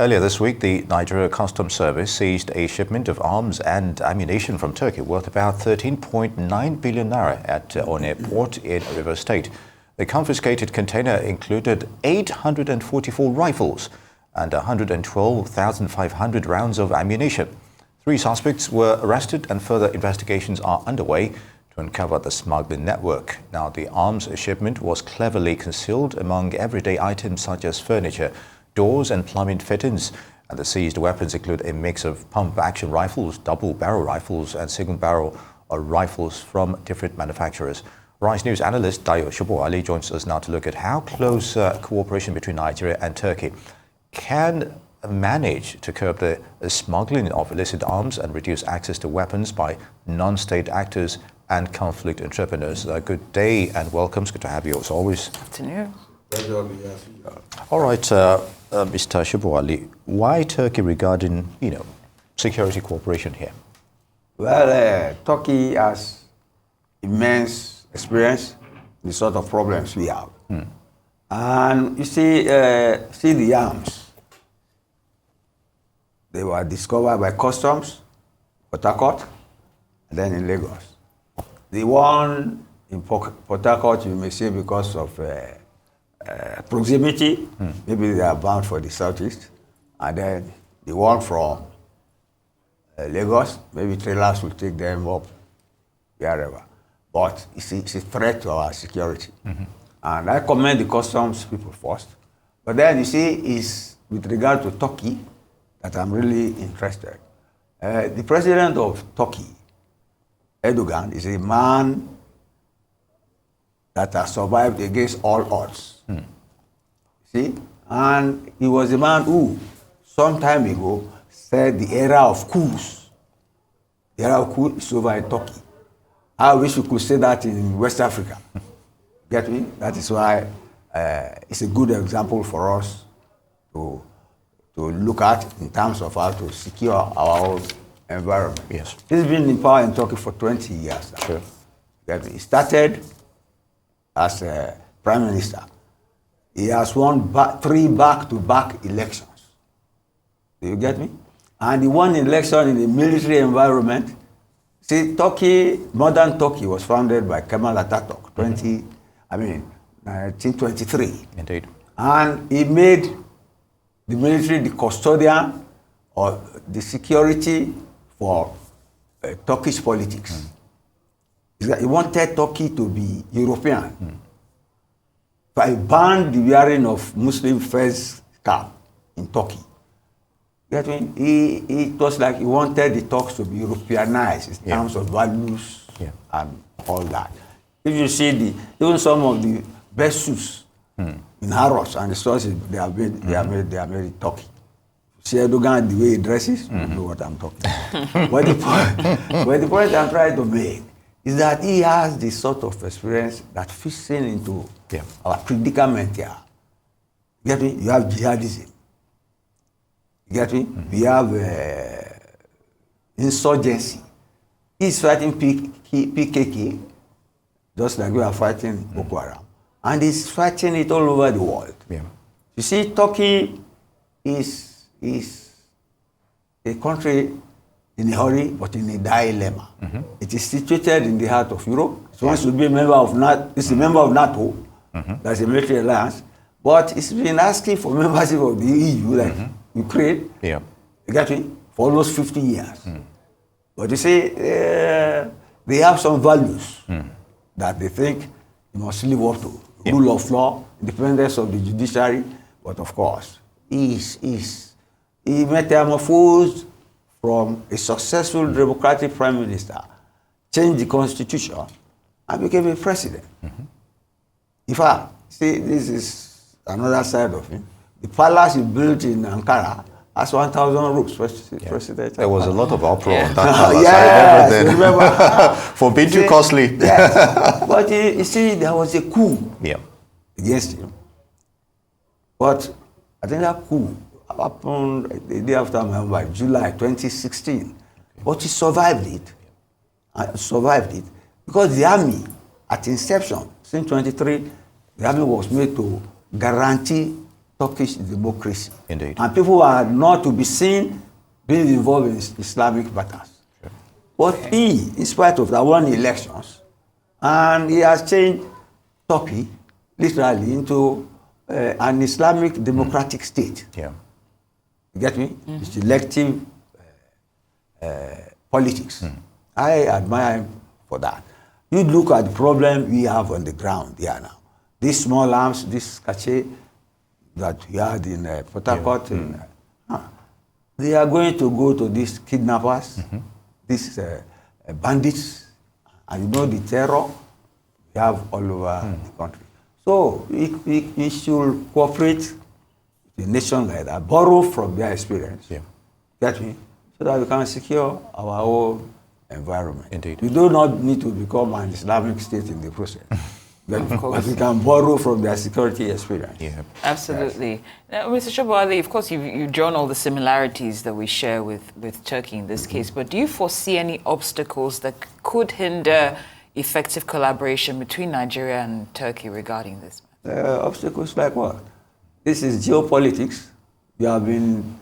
Earlier this week, the Nigeria Customs Service seized a shipment of arms and ammunition from Turkey worth about 13.9 billion naira at Onne Port in Rivers State. The confiscated container included 844 rifles and 112,500 rounds of ammunition. 3 suspects were arrested and further investigations are underway to uncover the smuggling network. Now, the arms shipment was cleverly concealed among everyday items such as furniture, doors and plumbing fittings, and the seized weapons include a mix of pump-action rifles, double-barrel rifles and single-barrel rifles from different manufacturers. Rise News analyst Dayo Sobowale joins us now to look at how close cooperation between Nigeria and Turkey can manage to curb the smuggling of illicit arms and reduce access to weapons by non-state actors and conflict entrepreneurs. Good day and welcome. It's good to have you as always. Afternoon. All right, Mr. Sobowale, why Turkey regarding, security cooperation here? Well, Turkey has immense experience in the sort of problems we have. And you see the arms. They were discovered by customs, Port Harcourt, and then in Lagos. The one in Port Harcourt, you may say because of proximity, maybe they are bound for the southeast, and then the one from Lagos, maybe trailers will take them up wherever. But it's a threat to our security. And I commend the customs people first. But then you see, it's with regard to Turkey that I'm really interested. The president of Turkey, Erdogan, is a man that has survived against all odds. See? And he was a man who, some time ago, said the era of coups. The era of coups is over in Turkey. I wish we could say that in West Africa. Get me? That is why it's a good example for us to look at in terms of how to secure our own environment. Yes. He's been in power in Turkey for 20 years now. Sure. Get me? He started as a prime minister. He has won 3 back-to-back elections. Do you get me? And he won election in a military environment. See, Turkey, modern Turkey was founded by Kemal Atatürk, 1923. Indeed. And he made the military the custodian or the security for Turkish politics. He wanted Turkey to be European. So he banned the wearing of Muslim face cap in Turkey. Get me? It was like he wanted the Turks to be Europeanized in terms of values and all that. If you see even some of the best suits in Harrods and the stores they are made in Turkey. See Erdogan, the way he dresses, you know what I'm talking about. But the point I'm trying to make is that he has the sort of experience that fits into our predicament here. You get me? You have jihadism. You get me? We have insurgency. He's fighting PKK, just like we are fighting Boko Haram. And he's fighting it all over the world. Yeah. You see, Turkey is a country in a hurry, but in a dilemma. It is situated in the heart of Europe. It wants to be a member of NATO. It's a member of NATO. That's a military alliance. But it's been asking for membership of the EU, like Ukraine. Yeah. You get me? For almost 50 years. But you see, they have some values that they think you must live up to. Rule of law, independence of the judiciary. But of course, he metamorphosed from a successful democratic prime minister, changed the constitution, and became a president. In fact, see, this is another side of him. The palace he built in Ankara has 1,000 rooms. President. There was a lot of uproar on that palace. I remember for being too costly. Yes. But you see, there was a coup against him. But I think that coup happened the day after my birthday, July 2016. But he survived it. Because the army, at inception, since 23, the army was made to guarantee Turkish democracy. Indeed. And people are not to be seen being involved in Islamic matters. Sure. But he, in spite of that, won elections, and he has changed Turkey literally into an Islamic democratic state. Yeah. You get me? It's elective politics. I admire him for that. You look at the problem we have on the ground here now. These small arms, this cache that we had in Port Harcourt, they are going to go to these kidnappers, these bandits, and you know the terror we have all over the country. So we should cooperate with a nation like that, borrow from their experience. Yeah. Get me? So that we can secure our own environment. Indeed. We do not need to become an Islamic state in the process. But we can borrow from their security experience. Yeah. Absolutely. Yes. Now, Mr. Sobowale, of course, you've drawn all the similarities that we share with Turkey in this case, but do you foresee any obstacles that could hinder effective collaboration between Nigeria and Turkey regarding this? Obstacles like what? This is geopolitics. We have been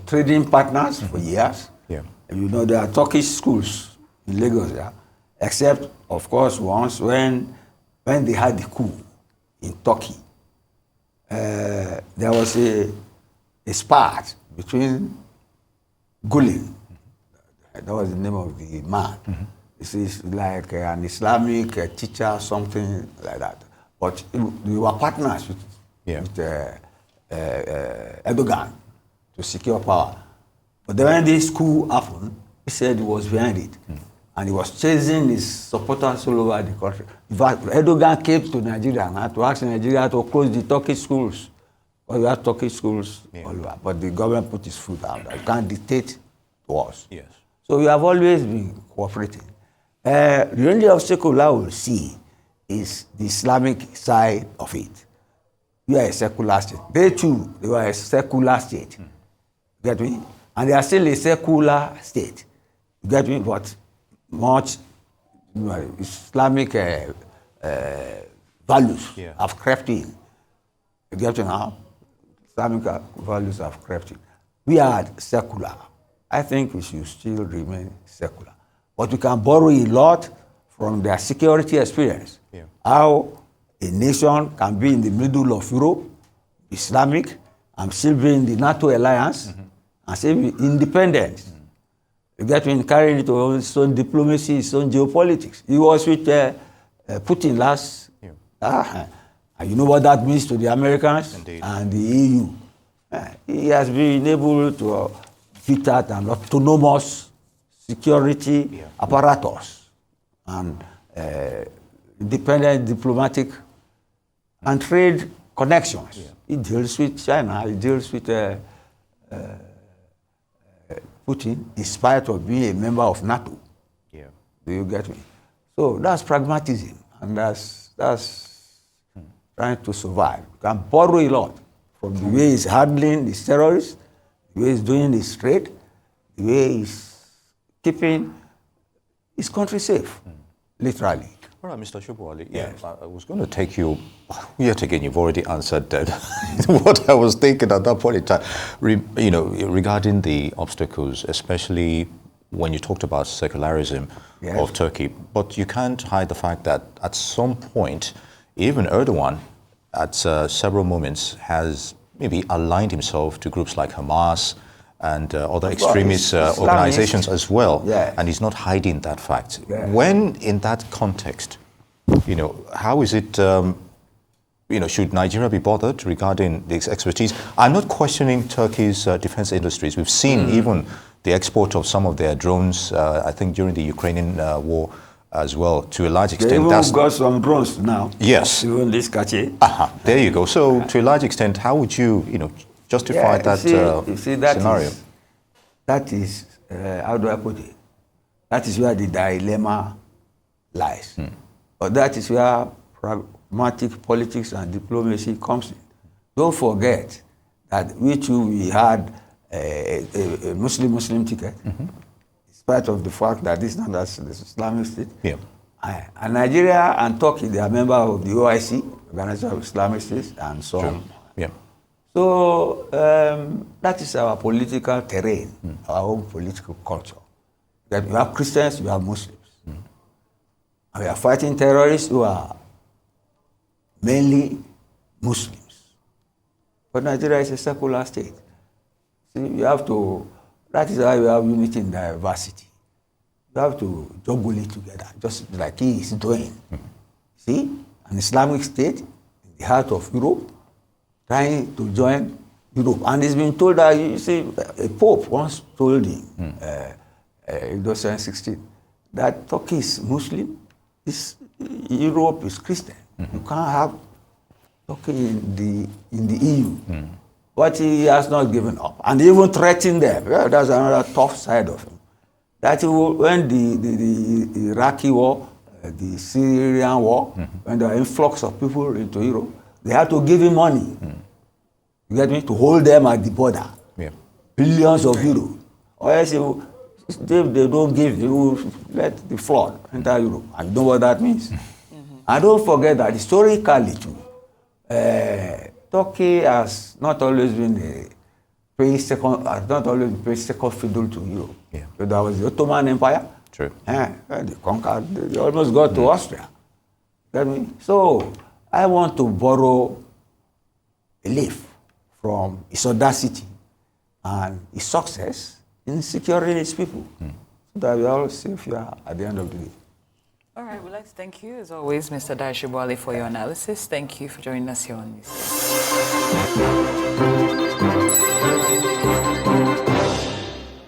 trading partners for years. Yeah. And you know, there are Turkish schools in Lagos, except, of course, once when they had the coup in Turkey. There was a spat between Gulen, that was the name of the man. This is like an Islamic teacher, something like that. But we were partners with Erdogan to secure power. But then when this coup happened, he said he was behind it. And he was chasing his supporters all over the country. In fact, Erdogan came to Nigeria and had to ask Nigeria to close the Turkish schools. Well, we have Turkish schools all over, but the government put his foot out. It can't dictate to us. Yes. So we have always been cooperating. The only obstacle I will see is the Islamic side of it. We are a secular state. They too, they were a secular state. Get me? And they are still a secular state. You get me? But much Islamic values have crept in. You get me now? Islamic values have crept in. We are secular. I think we should still remain secular. But we can borrow a lot from their security experience. Yeah. How a nation can be in the middle of Europe, Islamic, and still be in the NATO alliance, and still be independent. You get me, carrying it to its own diplomacy, its own geopolitics. He was with Putin last. And you know what that means to the Americans and the EU. He has been able to fit out an autonomous security apparatus and independent diplomatic and trade connections. He deals with China, he deals with Putin in spite of being a member of NATO. Do you get me? So that's pragmatism, and that's trying to survive. You can borrow a lot from the way he's handling his terrorists, the way he's doing his trade, the way he's keeping his country safe, literally. All right, Mr. Sobowale, I was going to take you, yet again, you've already answered what I was thinking at that point in time, regarding the obstacles, especially when you talked about secularism of Turkey. But you can't hide the fact that at some point, even Erdogan, at several moments, has maybe aligned himself to groups like Hamas and other extremist organizations as well. And he's not hiding that fact. When in that context, how is it, should Nigeria be bothered regarding this expertise? I'm not questioning Turkey's defense industries. We've seen even the export of some of their drones, I think during the Ukrainian war as well, to a large extent. They even got some drones now. Yes. Even this cache. There you go. So to a large extent, how would you, justify that scenario? That is, how do I put it? That is where the dilemma lies. But that is where pragmatic politics and diplomacy comes in. Don't forget that we had a Muslim ticket, in spite of the fact that this is not the Islamic State. And Nigeria and Turkey, they are members of the OIC, Organization of Islamic States, and some So that is our political terrain, our own political culture. That you have Christians, you have Muslims. And we are fighting terrorists who are mainly Muslims. But Nigeria is a secular state. See, you have to, that is why you have unity in diversity. You have to juggle it together, just like he is doing. See, an Islamic state in the heart of Europe, trying to join Europe. And he's been told that, you see, a Pope once told him, in 2016, that Turkey is Muslim, Europe is Christian. You can't have Turkey in the EU. But he has not given up. And even threatened them. Yeah, that's another tough side of him. That he will, when the Iraqi war, the Syrian war, when there were influx of people into Europe, they had to give him money. You get me? To hold them at the border. Yeah. Billions of euros. Or else if they don't give, they will let the flood enter Europe. And you know what that means? And don't forget that historically too, Turkey has not always been paying second fiddle to Europe. Yeah. So there was the Ottoman Empire. True. They conquered, they almost got to Austria. Get me? So I want to borrow a leaf from his audacity and his success in securing his people. So that we are all safe here at the end of the day. All right, we'd like to thank you, as always, Mr. Dayo Sobowale, for your analysis. Thank you for joining us here on this.